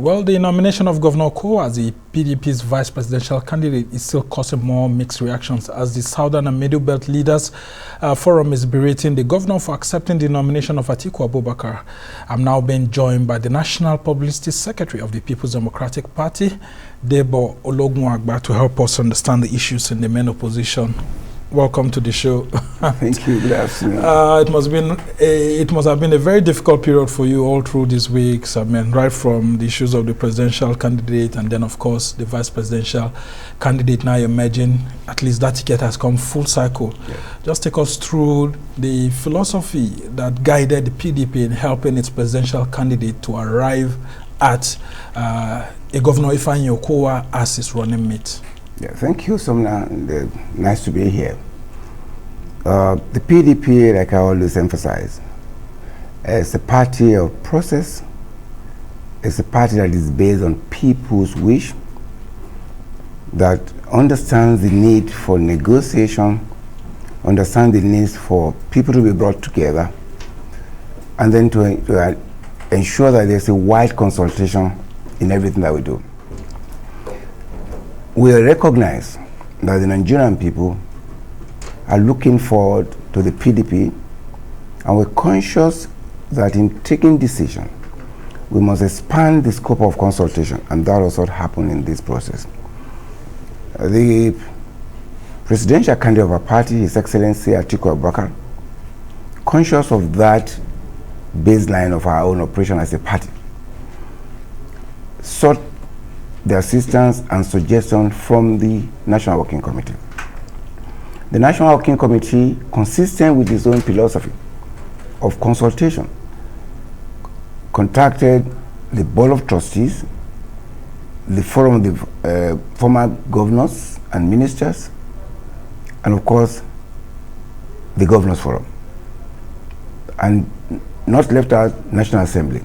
Well, the nomination of Governor Okowa as the PDP's vice presidential candidate is still causing more mixed reactions as the Southern and Middle Belt Leaders Forum is berating the governor for accepting the nomination of Atiku Abubakar. I'm now being joined by the National Publicity Secretary of the People's Democratic Party, Debo Ologunagba, to help us understand the issues in the main opposition. Welcome to the show. Thank you. Good afternoon. It must have been a very difficult period for you all through these weeks. I mean, right from the issues of the presidential candidate and then, of course, the vice presidential candidate now emerging. At least that ticket has come full cycle. Yeah. Just take us through the philosophy that guided the PDP in helping its presidential candidate to arrive at a Governor Ifeanyi Okowa as his running mate. Yeah, thank you, Somna. Nice to be here. The PDP, like I always emphasize, is a party of process. It's a party that is based on people's wish, that understands the need for negotiation, understands the need for people to be brought together, and then to ensure that there's a wide consultation in everything that we do. We recognize that the Nigerian people are looking forward to the PDP, and we're conscious that in taking decision, we must expand the scope of consultation, and that also happened in this process. The presidential candidate of our party, His Excellency Atiku Abubakar, conscious of that baseline of our own operation as a party, sought the assistance and suggestion from the National Working Committee. The National Working Committee, consistent with its own philosophy of consultation, contacted the Board of Trustees, the Forum of the former governors and ministers, and of course, the Governors Forum, and not left out National Assembly,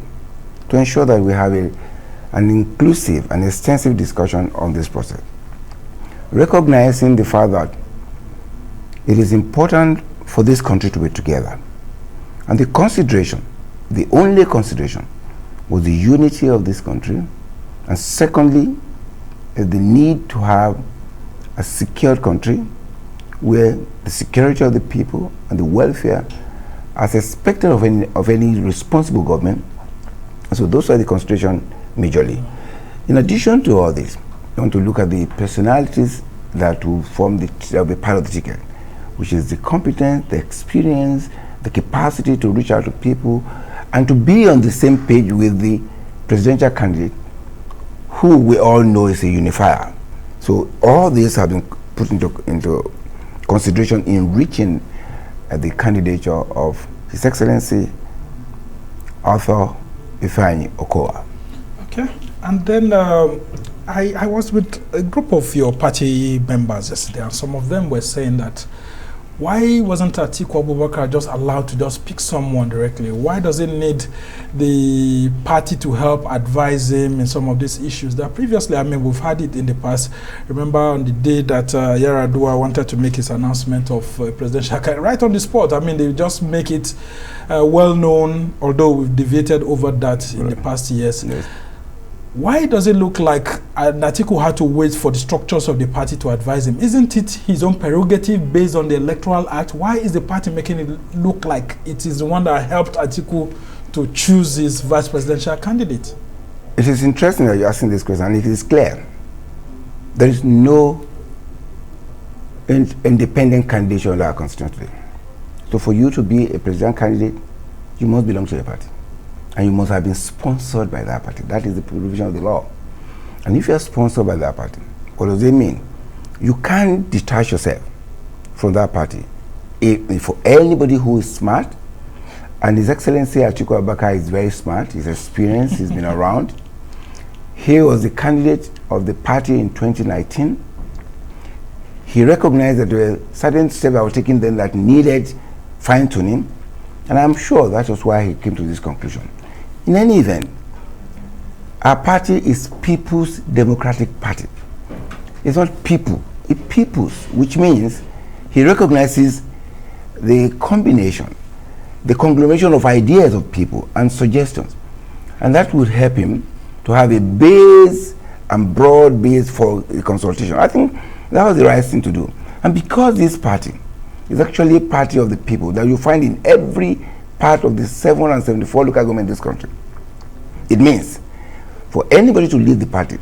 to ensure that we have an inclusive and extensive discussion on this process. Recognizing the fact that it is important for this country to be together. And the consideration, the only consideration, was the unity of this country, and secondly, the need to have a secured country where the security of the people and the welfare as expected of any responsible government. So those are the considerations majorly. In addition to all this, I want to look at the personalities that will form that will be part of the ticket, which is the competence, the experience, the capacity to reach out to people, and to be on the same page with the presidential candidate, who we all know is a unifier. So all these have been put into consideration in reaching the candidature of His Excellency Arthur Ifeanyi Okowa. Okay, and then I was with a group of your party members yesterday, and some of them were saying that why wasn't Atiku Abubakar just allowed to just pick someone directly? Why does it need the party to help advise him in some of these issues that previously, I mean, we've had it in the past. Remember on the day that Yaradua wanted to make his announcement of presidential candidate, right on the spot. I mean, they just make it well known, although we've debated over that in the past years. Yes. Why does it look like Atiku had to wait for the structures of the party to advise him? Isn't it his own prerogative based on the Electoral Act? Why is the party making it look like it is the one that helped Atiku to choose his vice presidential candidate? It is interesting that you're asking this question, and it is clear. There is no independent candidate under our constitution today. So for you to be a presidential candidate, you must belong to a party. And you must have been sponsored by that party. That is the provision of the law. And if you are sponsored by that party, what does it mean? You can't detach yourself from that party. If for anybody who is smart, and His Excellency Atiku Abubakar is very smart, he's experienced, he's been around. He was the candidate of the party in 2019. He recognized that there were certain steps that were taken then that needed fine-tuning, and I'm sure that was why he came to this conclusion. In any event, our party is People's Democratic Party. It's not people, it's people's, which means he recognizes the combination, the conglomeration of ideas of people and suggestions. And that would help him to have a base and broad base for the consultation. I think that was the right thing to do. And because this party is actually a party of the people that you find in every part of the 774 local government in this country, it means for anybody to lead the party,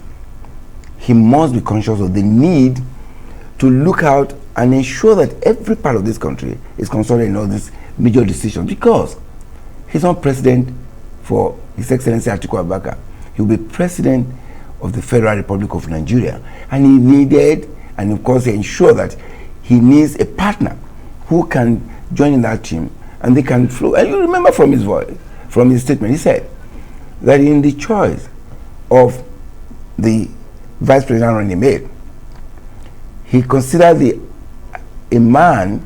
he must be conscious of the need to look out and ensure that every part of this country is consulted in all these major decisions, because he's not president for His Excellency Atiku Abubakar. He will be president of the Federal Republic of Nigeria, and he needed, and of course he ensured that he needs a partner who can join in that team, and they can flow. And you remember from his voice, from his statement, he said that in the choice of the vice president running mate, he considered a man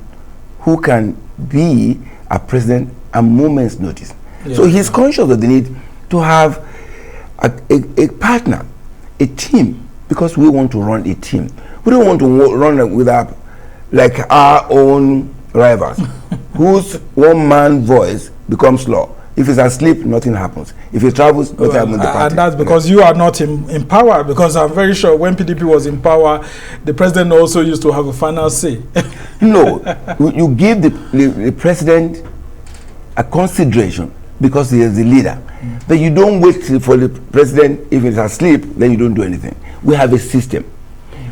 who can be a president at moment's notice. Yeah. So he's conscious of the need to have a partner, a team, because we want to run a team. We don't want to run with our own rivals, whose one-man voice becomes law. If he's asleep, nothing happens. If he travels, nothing happens in the party. And that's because you are not in power, because I'm very sure when PDP was in power, the president also used to have a final say. No, you give the president a consideration because he is the leader. But you don't wait for the president. If he's asleep, then you don't do anything. We have a system.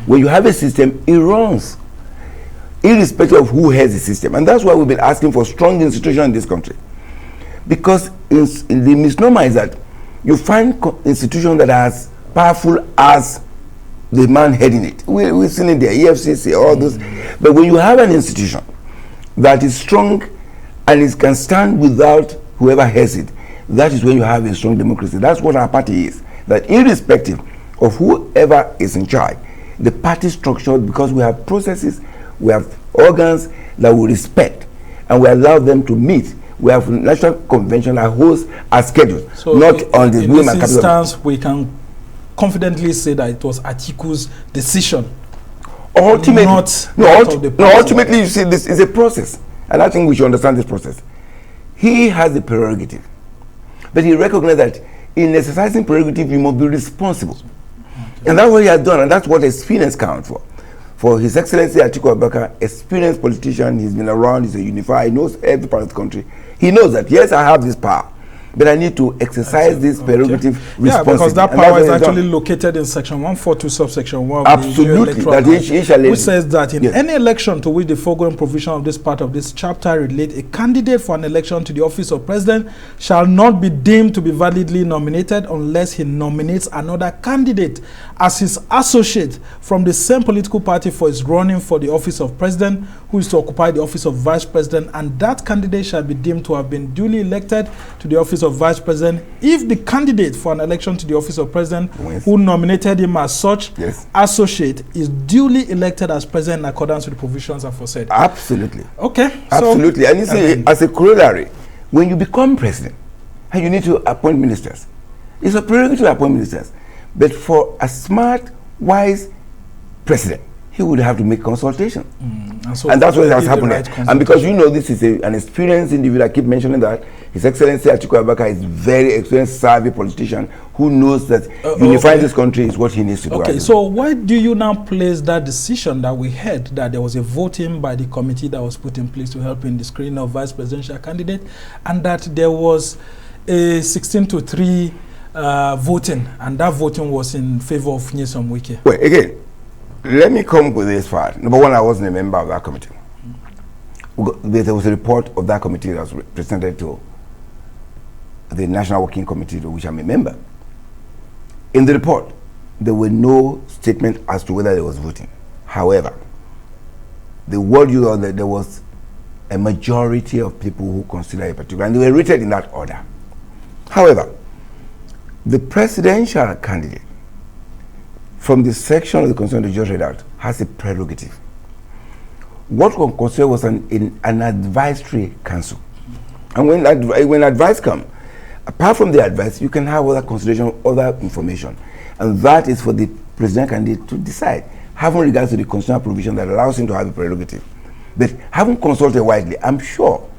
When you have a system, it runs, irrespective of who has the system. And that's why we've been asking for strong institutions in this country. Because in the misnomer is that you find institutions that are as powerful as the man heading it. We've seen it there, EFCC, all those. But when you have an institution that is strong and it can stand without whoever has it, that is when you have a strong democracy. That's what our party is. That irrespective of whoever is in charge, the party structured because we have processes, we have organs that we respect, and we allow them to meet. We have national convention that hosts as scheduled, so not on the whim and capital. In this instance, we can confidently say that it was Atiku's decision. Ultimately, ultimately, you see, this is a process, and I think we should understand this process. He has the prerogative, but he recognized that in exercising prerogative, you must be responsible. Okay. And that's what he has done, and that's what experience counts for. For His Excellency Atiku Abubakar, experienced politician, he's been around, he's a unifier, he knows every part of the country. He knows that, yes, I have this power, but I need to exercise this prerogative responsibly. Yeah, because that power is actually located in section 142, subsection 1 of Absolutely, the that which says that in any election to which the foregoing provision of this part of this chapter relate, a candidate for an election to the office of president shall not be deemed to be validly nominated unless he nominates another candidate as his associate from the same political party for his running for the office of president, who is to occupy the office of vice president, and that candidate shall be deemed to have been duly elected to the office of vice president if the candidate for an election to the office of president who nominated him as such associate is duly elected as president in accordance with the provisions aforesaid. Absolutely. Okay. Absolutely. So, and you see, as a corollary, when you become president and you need to appoint ministers, it's a prerogative to appoint ministers. But for a smart, wise president, he would have to make consultation. And that's what has happened. And because you know this is an experienced individual, I keep mentioning that, His Excellency Atiku Abubakar is very experienced, savvy politician who knows that unifying this country is what he needs to do. Okay, so why do you now place that decision that we heard that there was a voting by the committee that was put in place to help in the screening of vice presidential candidate, and that there was a 16-3 voting, and that voting was in favor of Nyesom Wike? Well, again, let me come with this part. Number one, I wasn't a member of that committee. There was a report of that committee that was presented to the National Working Committee, to which I'm a member. In the report, there were no statement as to whether there was voting. However, the word used was that there was a majority of people who consider a particular, and they were rated in that order. However, the presidential candidate from the section of the Constitution just read out has a prerogative. What one considered was an advisory council. And when advice comes, apart from the advice, you can have other consideration, other information. And that is for the president candidate to decide, having regards to the constitutional provision that allows him to have a prerogative. But having consulted widely, I'm sure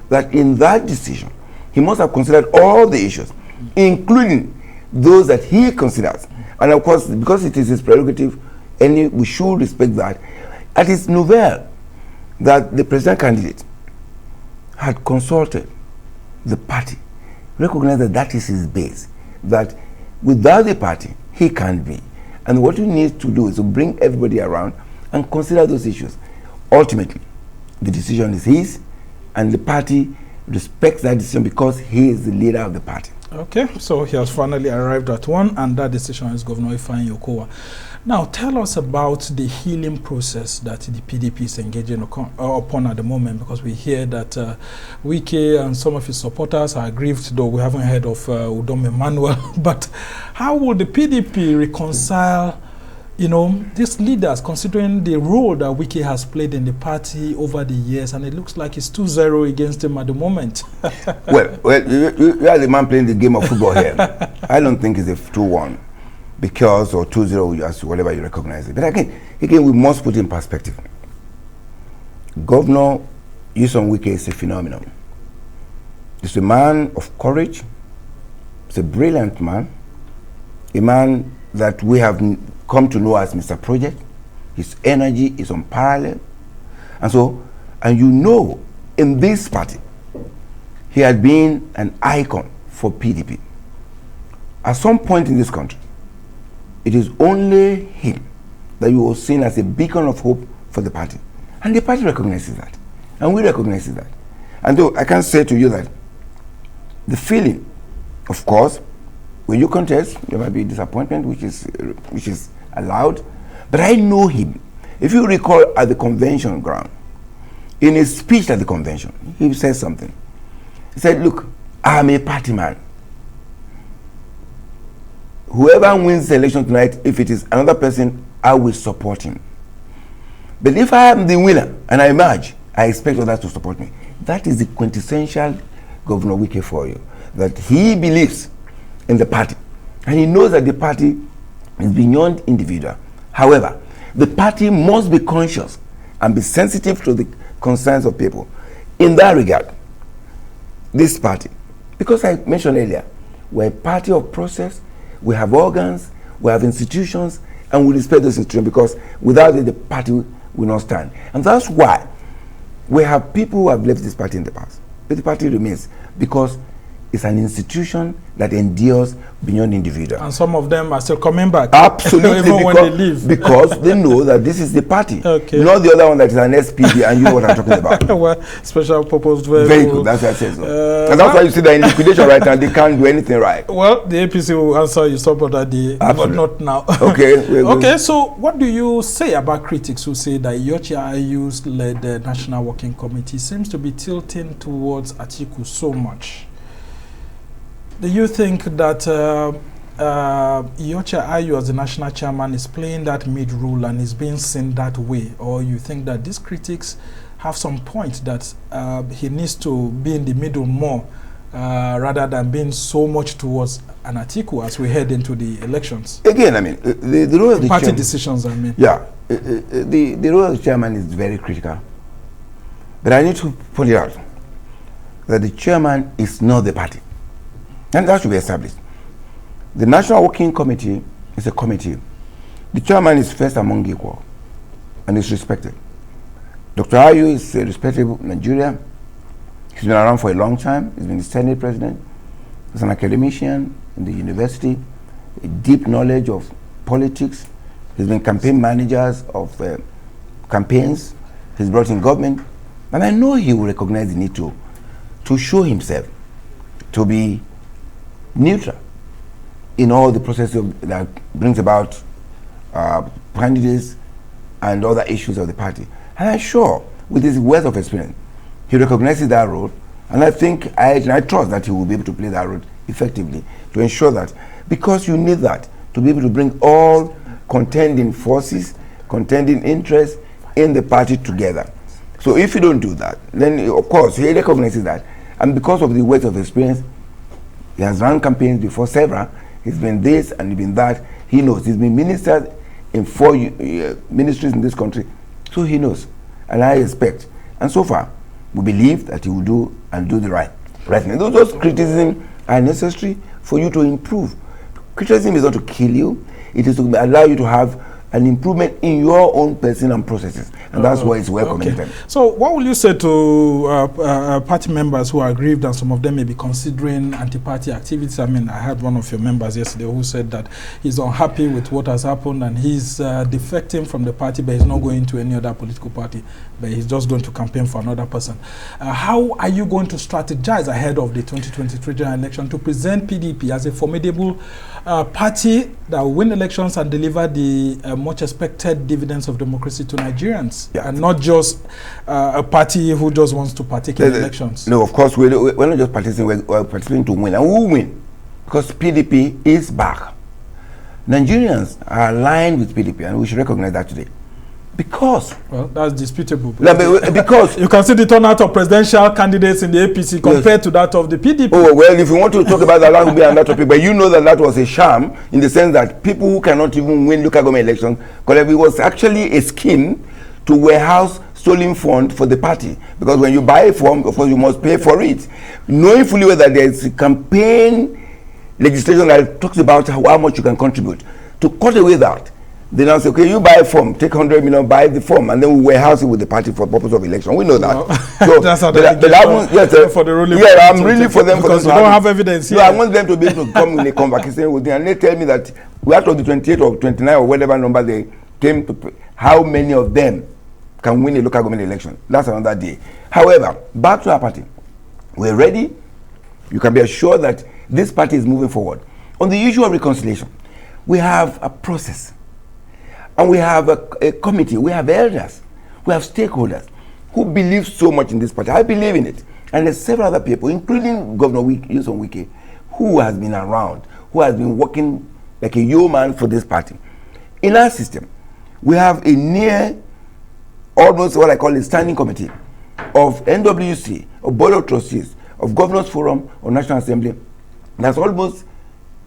that in that decision, he must have considered all the issues, including those that he considers. And of course, because it is his prerogative, we should respect that. At his novel, that the president candidate had consulted the party, recognize that that is his base, that without the party, he can't be. And what we need to do is to bring everybody around and consider those issues. Ultimately, the decision is his, and the party respects that decision because he is the leader of the party. Okay, so he has finally arrived at one, and that decision is Governor Ifeanyi Okowa. Now, tell us about the healing process that the PDP is engaging upon at the moment, because we hear that Wike and some of his supporters are aggrieved, though we haven't heard of Udom Emmanuel. But how will the PDP reconcile, you know, these leaders, considering the role that Wike has played in the party over the years, and it looks like it's 2-0 against him at the moment? well, you are the man playing the game of football here. I don't think it's a 2-1. Because, or 2-0, as whatever you recognize it. But again, we must put in perspective. Governor Nyesom Wike is a phenomenon. He's a man of courage. He's a brilliant man. A man that we have come to know as Mr. Project. His energy is unparalleled. And you know, in this party, he had been an icon for PDP. At some point in this country, it is only him that you will seen as a beacon of hope for the party. And the party recognizes that. And we recognize that. And though I can say to you that the feeling, of course, when you contest, there might be disappointment, which is allowed. But I know him. If you recall at the convention ground, in his speech at the convention, he said something. He said, look, I'm a party man. Whoever wins the election tonight, if it is another person, I will support him. But if I am the winner and I emerge, I expect others to support me. That is the quintessential Governor Wike for you. That he believes in the party. And he knows that the party is beyond individual. However, the party must be conscious and be sensitive to the concerns of people. In that regard, this party, because I mentioned earlier, we're a party of process. We have organs, we have institutions, and we respect those institutions, because without it, the party will not stand. And that's why we have people who have left this party in the past. But the party remains, because it's an institution that endures beyond individual. And some of them are still coming back. Absolutely, even when they leave. Because they know that this is the party. Okay. Not the other one that is an SPD, and you know what I'm talking about. Well, special purpose vehicle. Very good, that's why I said so. And that's why you see that in liquidation right now, they can't do anything right. Well, the APC will answer you support that day, but not now. Okay. Okay, so what do you say about critics who say that Iyorchia Ayu's led the National Working Committee seems to be tilting towards Atiku so much? Do you think that Iyorchia Ayu as the national chairman is playing that mid role and is being seen that way? Or you think that these critics have some point that he needs to be in the middle more rather than being so much towards an Atiku as we head into the elections? Again, I mean, the role of the party chairman, decisions, I mean. Yeah, the role of the chairman is very critical. But I need to point it out that the chairman is not the party. And that should be established. The National Working Committee is a committee. The chairman is first among equal and is respected. Dr. Ayu is a respectable Nigerian. He's been around for a long time. He's been the Senate president. He's an academician in the university, a deep knowledge of politics. He's been campaign managers of campaigns. He's brought in government. And I know he will recognize the need to show himself to be neutral in all the processes that brings about candidates and other issues of the party. And I'm sure with his wealth of experience, he recognizes that role, and I think, I trust that he will be able to play that role effectively to ensure that, because you need that to be able to bring all contending forces, contending interests in the party together. So if you don't do that, then of course he recognizes that, and because of the wealth of experience, he has run campaigns before several. He's been this and he's been that. He knows. He's been minister in 4 ministries in this country. So he knows. And I expect. And so far, we believe that he will do the right thing. Those criticisms are necessary for you to improve. Criticism is not to kill you. It is to allow you to have an improvement in your own person and processes, and that's why it's welcome. Okay. So what will you say to party members who are aggrieved and some of them may be considering anti-party activities? I mean, I had one of your members yesterday who said that he's unhappy with what has happened and he's defecting from the party, but he's not going to any other political party, but he's just going to campaign for another person. How are you going to strategize ahead of the 2023 general election to present PDP as a formidable party that will win elections and deliver the much expected dividends of democracy to Nigerians, and not just a party who just wants to partake in elections? No, of course, we're not just participating, we're participating to win, and we will win because PDP is back. Nigerians are aligned with PDP, and we should recognize that today. Because, well, that's disputable. Because you can see the turnout of presidential candidates in the APC compared to that of the PDP. Oh, well, if you want to talk about that, that will be another topic. But you know that was a sham in the sense that people who cannot even win local government elections, because it was actually a scheme to warehouse stolen fund for the party. Because when you buy a form, of course, you must pay for it. Knowing fully well that there is a campaign legislation that talks about how much you can contribute. To cut away that, they now say, okay, you buy a form, take 100 million, buy the form, and then we warehouse it with the party for purpose of election. We know that. No. So, that's how for the ruling. Yeah, I'm really for them. Because we don't have evidence here. No, I want them to be able to come in a conversation with me, and they tell me that out of the 28 or 29 or whatever number they came to, how many of them can win a local government election. That's another day. However, back to our party. We're ready. You can be assured that this party is moving forward. On the issue of reconciliation, we have a process. And we have a committee, we have elders, we have stakeholders who believe so much in this party. I believe in it. And there's several other people, including Governor Wike, who has been around, who has been working like a yeoman for this party. In our system, we have a near, almost what I call a standing committee of NWC, of Board of Trustees, of Governors Forum, of National Assembly, that's almost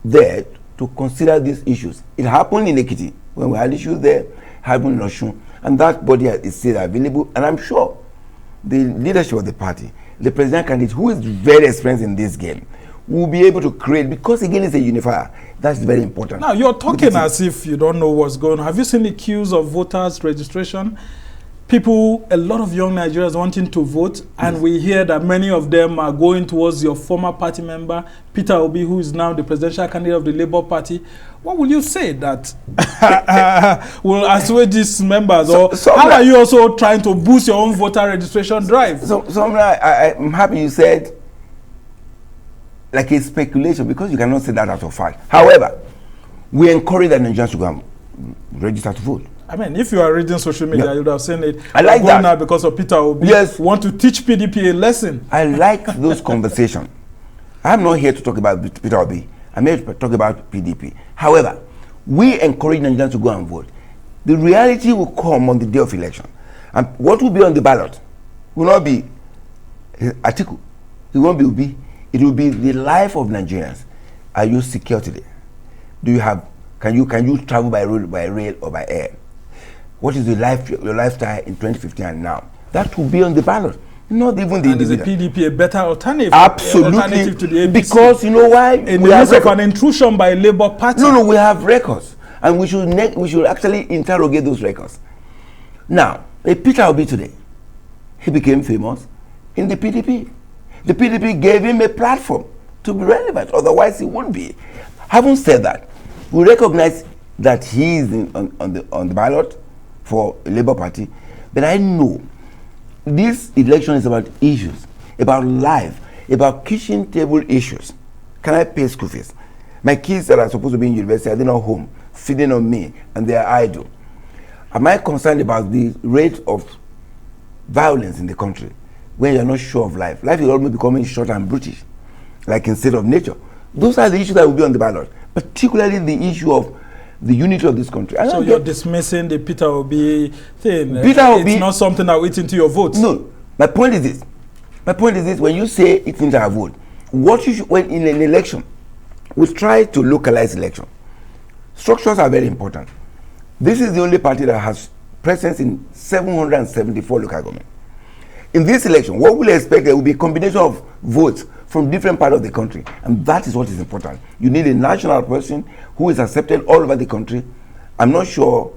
there to consider these issues. It happened in Ekiti when we had issues there, happened in Osun, and that body is still available. And I'm sure the leadership of the party, the president candidate, who is very experienced in this game, will be able to create, because again it's a unifier. That's very important. Now you're talking as if you don't know what's going on. Have you seen the queues of voters registration? People, a lot of young Nigerians wanting to vote, and we hear that many of them are going towards your former party member, Peter Obi, who is now the presidential candidate of the Labour Party. What will you say that will assuage these members? Or how are you also trying to boost your own voter registration drive? I'm happy you said like a speculation, because you cannot say that out of fact. However, we encourage the Nigerians to go and register to vote. I mean, if you are reading social media, you would have seen it. I like that. Now because of Peter Obi. Yes. Want to teach PDP a lesson. I like those conversations. I'm not here to talk about Peter Obi. I'm here to talk about PDP. However, we encourage Nigerians to go and vote. The reality will come on the day of election. And what will be on the ballot will not be Atiku. It won't be Obi. It will be the life of Nigerians. Are you secure today? Do you have? Can you travel by road, by rail, or by air? What is your lifestyle in 2015 and now? That will be on the ballot. Not even the individual. And is the PDP a better alternative? Absolutely. Alternative to the APC? Because you know why? In the midst of an intrusion by a Labour Party. No, we have records, and we should actually interrogate those records. Now, Peter Obi today, he became famous in the PDP. The PDP gave him a platform to be relevant. Otherwise, he wouldn't be. Having said that, we recognize that he is on the ballot for a Labour Party, but I know this election is about issues, about life, about kitchen table issues. Can I pay school fees? My kids that are supposed to be in university are not home, feeding on me, and they are idle. Am I concerned about the rate of violence in the country when you're not sure of life? Life is almost becoming short and brutish, like in state of nature. Those are the issues that will be on the ballot, particularly the issue of the unity of this country. So you're dismissing the Peter Obi thing. Obi, it's not something that will eat into your votes. No. My point is this. When you say it into our vote, what you should, when in an election, we try to localize election. Structures are very important. This is the only party that has presence in 774 local government. In this election, what we'll expect, there will be a combination of votes from different parts of the country. And that is what is important. You need a national person who is accepted all over the country. I'm not sure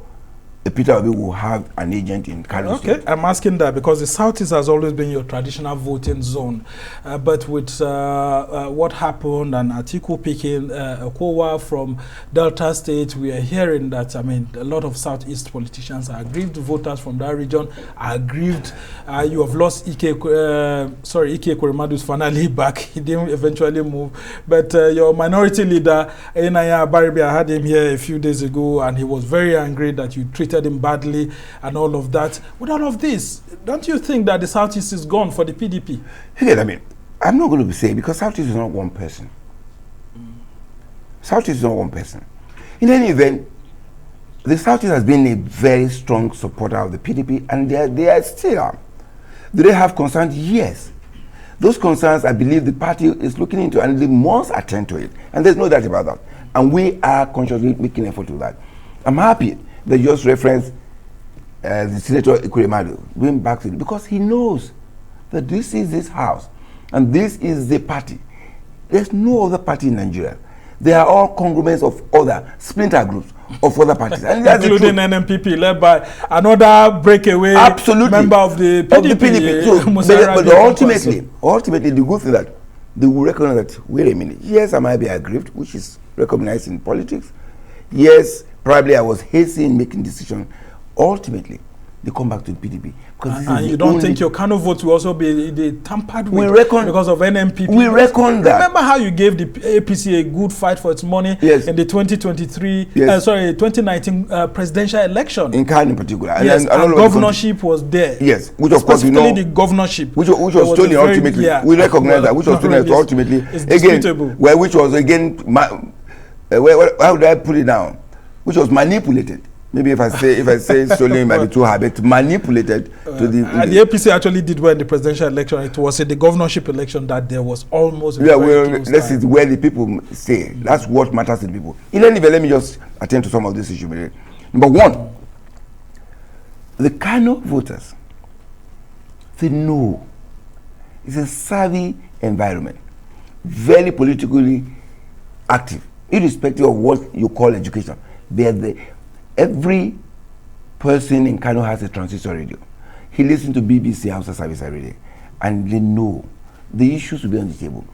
Peter Obi will have an agent in Kano State. I'm asking that because the Southeast has always been your traditional voting zone. But with what happened and Atiku picking Okowa from Delta State, we are hearing that, I mean, a lot of Southeast politicians are aggrieved. Voters from that region are aggrieved. You have lost Ike Ekweremadu is finally back. He didn't eventually move. But your minority leader, Enaya Baribe, I had him here a few days ago, and he was very angry that you treated him badly and all of that. With all of this, don't you think that the Southeast is gone for the PDP? Again, I mean, I'm not going to say, because Southeast is not one person. Southeast is not one person. In any event, the Southeast has been a very strong supporter of the PDP, and they are still. Do they have concerns? Yes. Those concerns, I believe the party is looking into, and they must attend to it. And there's no doubt about that. And we are consciously making effort to that. I'm happy they just reference the Senator Ekweremadu, going back to it, because he knows that this is his house and this is the party. There's no other party in Nigeria. They are all conglomerates of other splinter groups of other parties, and including NMPP, led by another breakaway member of the PDP. So, but ultimately, the good thing that they will recognize that, wait a minute, yes, I might be aggrieved, which is recognized in politics. Yes, probably I was hasty in making decisions. Ultimately, they come back to the PDP. And you don't think your Kano vote will also be tampered with because of NMPP? We reckon that. Remember how you gave the APC a good fight for its money in the 2019 presidential election? In Kano in particular. Yes, and governorship was there. Yes, which of course, you know, the govorship. Which was stolen ultimately. We recognize that, which was stolen ultimately. Which was again, how would I put it down? Which was manipulated. Maybe if I say stolen might be too hard, but manipulated to the. And the APC actually did well in the presidential election. It was in the governorship election that there was almost. This is where the people stay. That's what matters to the people. In any event, let me just attend to some of these issues. Number one, the Kano voters, they know it's a savvy environment, very politically active, irrespective of what you call education. Every person in Kano has a transistor radio. He listens to BBC Hausa service every day, and they know the issues will be on the table.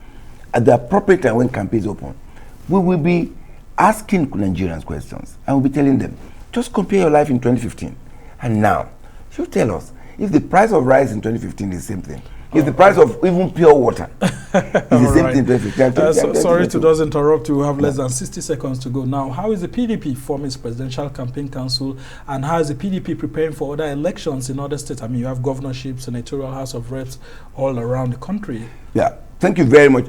At the appropriate time when campaigns open, we will be asking Nigerians questions, and we'll be telling them, just compare your life in 2015 and now. You tell us if the price of rice in 2015 is the same thing. If the price of even pure water is the same thing in 2015. Sorry to just interrupt you. We have less than 60 seconds to go. Now, how is the PDP forming its presidential campaign council, and how is the PDP preparing for other elections in other states? I mean, you have governorship, senatorial, House of Reps all around the country. Yeah, thank you very much.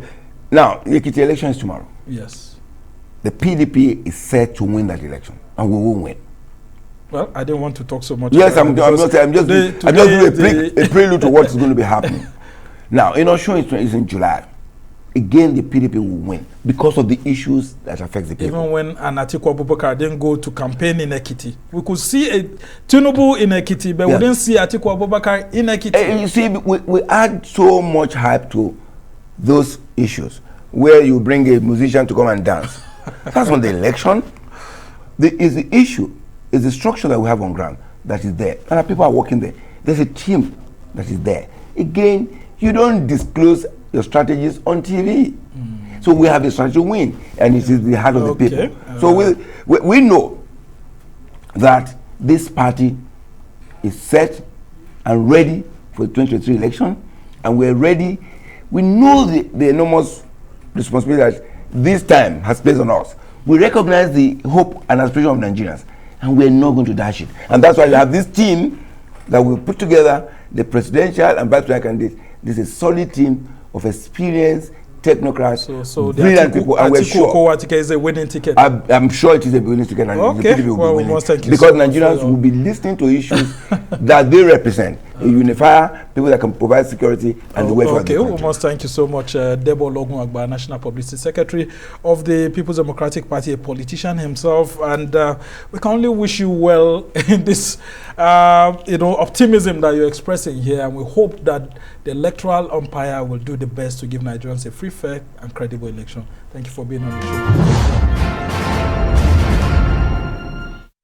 Now, the Ekiti election is tomorrow. Yes. The PDP is set to win that election, and we will win. Well, I didn't want to talk so much. Yes, I'm just doing a prelude to what is going to be happening. Now, in Osun, it's in July. Again, the PDP will win because of the issues that affect the people. Even when Atiku Abubakar didn't go to campaign in Ekiti, we could see a Tinubu in Ekiti, but we didn't see Atiku Abubakar in Ekiti. You see, we add so much hype to those issues, where you bring a musician to come and dance. That's not the election. The issue is the structure that we have on ground that is there, and our people are working there. There's a team that is there. Again, you don't disclose your strategies on TV. So we have the strategy to win, and it is the heart of the people. So we know that this party is set and ready for the 2023 election, and we're ready. We know the enormous responsibility that this time has placed on us. We recognize the hope and aspiration of Nigerians, and we're not going to dash it. And that's why we have this team that will put together the presidential and vice presidential candidates. This is a solid team of experienced technocrats, so brilliant people, and we're sure is a winning ticket. I'm sure it is a winning ticket, and okay. Well, we must thank you because Nigerians will be listening to issues that they represent. A unifier, people that can provide security and the welfare of the country. We must thank you so much, Debo Ologunagba, National Publicity Secretary of the People's Democratic Party, a politician himself, and we can only wish you well in this, optimism that you're expressing here, and we hope that the electoral umpire will do the best to give Nigerians a free, fair, and credible election. Thank you for being on the show.